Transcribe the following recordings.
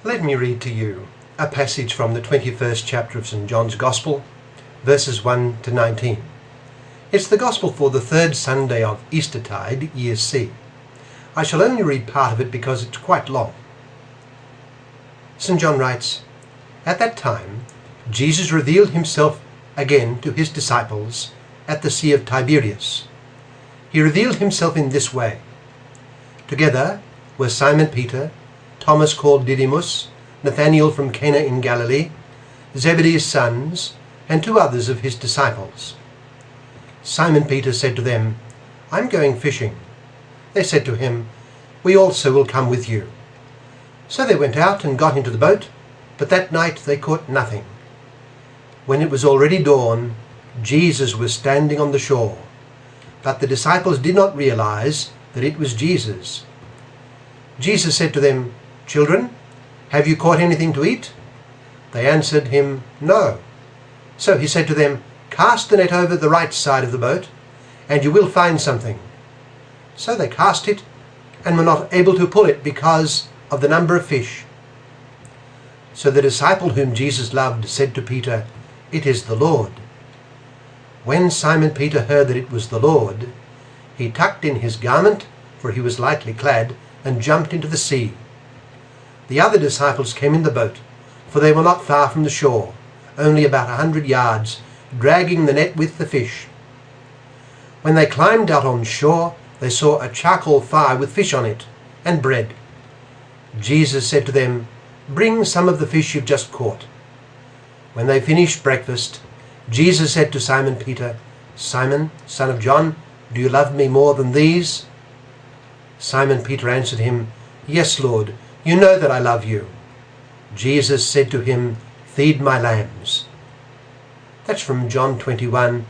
Let me read to you a passage from the 21st chapter of St. John's Gospel, verses 1 to 19. It's the Gospel for the third Sunday of Eastertide, Year C. I shall only read part of it because it's quite long. St. John writes, "At that time, Jesus revealed himself again to his disciples at the Sea of Tiberias. He revealed himself in this way. Together were Simon Peter, Thomas called Didymus, Nathanael from Cana in Galilee, Zebedee's sons, and two others of his disciples. Simon Peter said to them, 'I'm going fishing.' They said to him, 'We also will come with you.' So they went out and got into the boat, but that night they caught nothing. When it was already dawn, Jesus was standing on the shore, but the disciples did not realize that it was Jesus. Jesus said to them, 'Children, have you caught anything to eat?' They answered him, 'No.' So he said to them, 'Cast the net over the right side of the boat, and you will find something.' So they cast it, and were not able to pull it because of the number of fish. So the disciple whom Jesus loved said to Peter, 'It is the Lord.' When Simon Peter heard that it was the Lord, he tucked in his garment, for he was lightly clad, and jumped into the sea. The other disciples came in the boat, for they were not far from the shore, only about 100 yards, dragging the net with the fish. When they climbed out on shore, they saw a charcoal fire with fish on it, and bread. Jesus said to them, 'Bring some of the fish you've just caught.' When they finished breakfast, Jesus said to Simon Peter, 'Simon, son of John, do you love me more than these?' Simon Peter answered him, 'Yes, Lord, you know that I love you.' Jesus said to him, 'Feed my lambs.'" That's from John 21,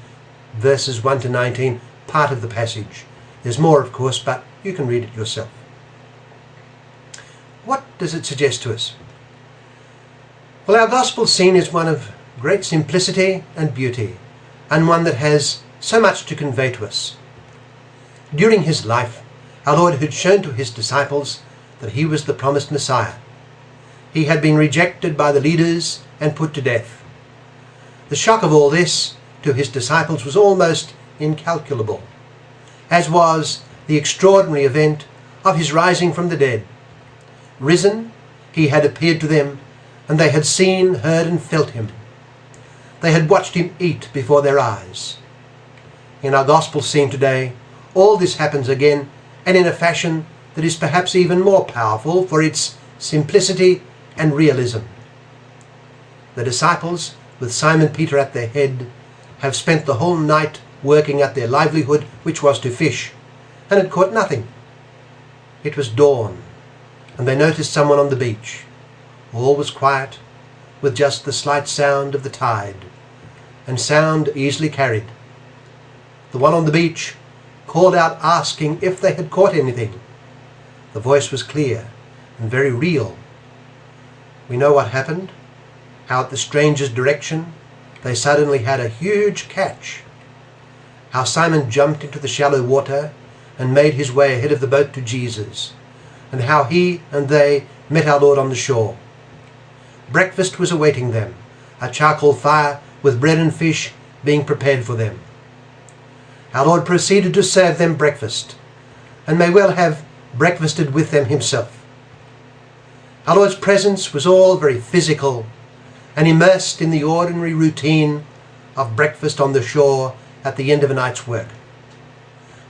verses 1 to 19, part of the passage. There's more, of course, but you can read it yourself. What does it suggest to us? Well, our gospel scene is one of great simplicity and beauty, and one that has so much to convey to us. During his life, our Lord had shown to his disciples that he was the promised Messiah. He had been rejected by the leaders and put to death. The shock of all this to his disciples was almost incalculable, as was the extraordinary event of his rising from the dead. Risen, he had appeared to them, and they had seen, heard, and felt him. They had watched him eat before their eyes. In our gospel scene today, all this happens again, and in a fashion that is perhaps even more powerful for its simplicity and realism. The disciples, with Simon Peter at their head, have spent the whole night working at their livelihood, which was to fish, and had caught nothing. It was dawn, and they noticed someone on the beach. All was quiet, with just the slight sound of the tide, and sound easily carried. The one on the beach called out asking if they had caught anything. The voice was clear and very real. We know what happened, how at the stranger's direction they suddenly had a huge catch, how Simon jumped into the shallow water and made his way ahead of the boat to Jesus, and how he and they met our Lord on the shore. Breakfast was awaiting them, a charcoal fire with bread and fish being prepared for them. Our Lord proceeded to serve them breakfast, and may well have breakfasted with them himself. Our Lord's presence was all very physical and immersed in the ordinary routine of breakfast on the shore at the end of a night's work.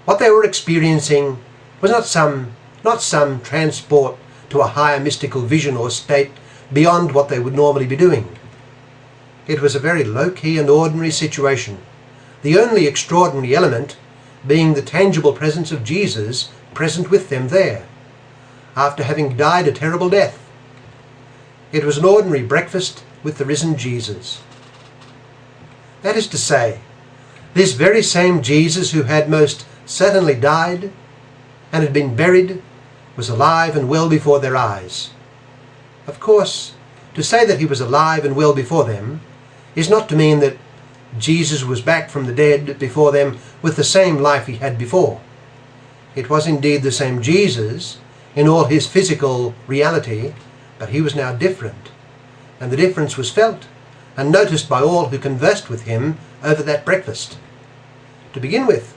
What they were experiencing was not some transport to a higher mystical vision or state beyond what they would normally be doing. It was a very low-key and ordinary situation, the only extraordinary element being the tangible presence of Jesus present with them there, after having died a terrible death. It was an ordinary breakfast with the risen Jesus. That is to say, this very same Jesus who had most certainly died and had been buried was alive and well before their eyes. Of course, to say that he was alive and well before them is not to mean that Jesus was back from the dead before them with the same life he had before. It was indeed the same Jesus in all his physical reality But he was now different, and the difference was felt and noticed by all who conversed with him over that breakfast. To begin with,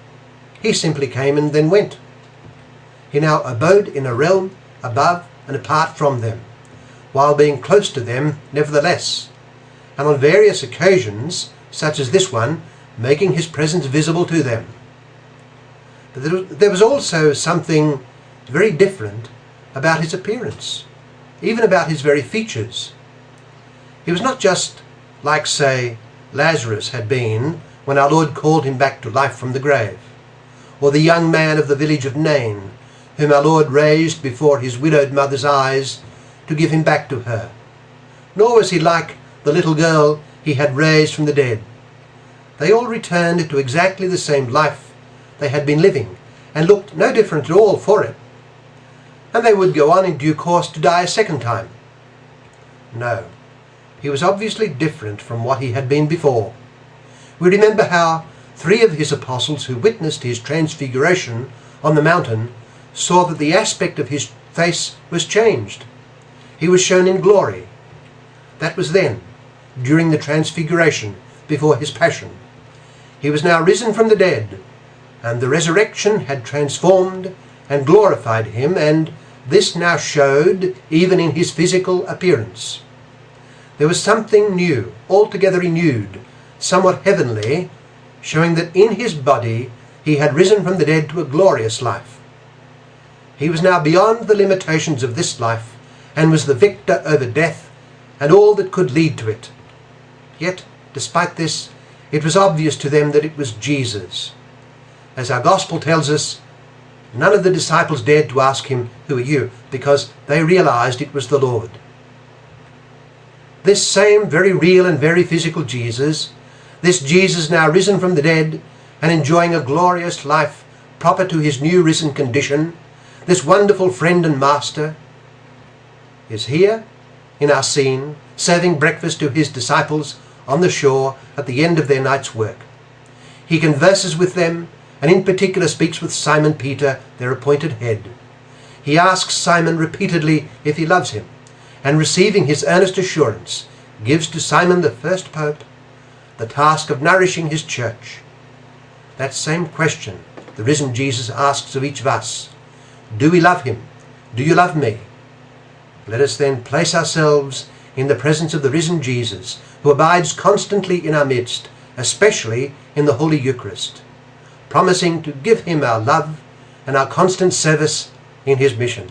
he simply came and then went. He now abode in a realm above and apart from them, while being close to them nevertheless, and on various occasions, such as this one, making his presence visible to them. But there was also something very different about his appearance, even about his very features. He was not just like, say, Lazarus had been when our Lord called him back to life from the grave, or the young man of the village of Nain, whom our Lord raised before his widowed mother's eyes to give him back to her. Nor was he like the little girl he had raised from the dead. They all returned to exactly the same life they had been living, and looked no different at all for it. And they would go on in due course to die a second time. No, he was obviously different from what he had been before. We remember how 3 of his apostles who witnessed his transfiguration on the mountain saw that the aspect of his face was changed. He was shown in glory. That was then, during the transfiguration, before his passion. He was now risen from the dead, and the resurrection had transformed and glorified him, and this now showed even in his physical appearance. There was something new, altogether renewed, somewhat heavenly, showing that in his body he had risen from the dead to a glorious life. He was now beyond the limitations of this life, and was the victor over death and all that could lead to it. Yet, despite this, it was obvious to them that it was Jesus. As our gospel tells us, none of the disciples dared to ask him, "Who are you?" because they realized it was the Lord. This same very real and very physical Jesus, this Jesus now risen from the dead and enjoying a glorious life proper to his new risen condition, this wonderful friend and master, is here in our scene, serving breakfast to his disciples on the shore at the end of their night's work. He converses with them, and in particular speaks with Simon Peter, their appointed head. He asks Simon repeatedly if he loves him, and receiving his earnest assurance, gives to Simon the first pope the task of nourishing his church. That same question the risen Jesus asks of each of us: do we love him? Do you love me? Let us then place ourselves in the presence of the risen Jesus, who abides constantly in our midst, especially in the Holy Eucharist, promising to give him our love and our constant service in his mission.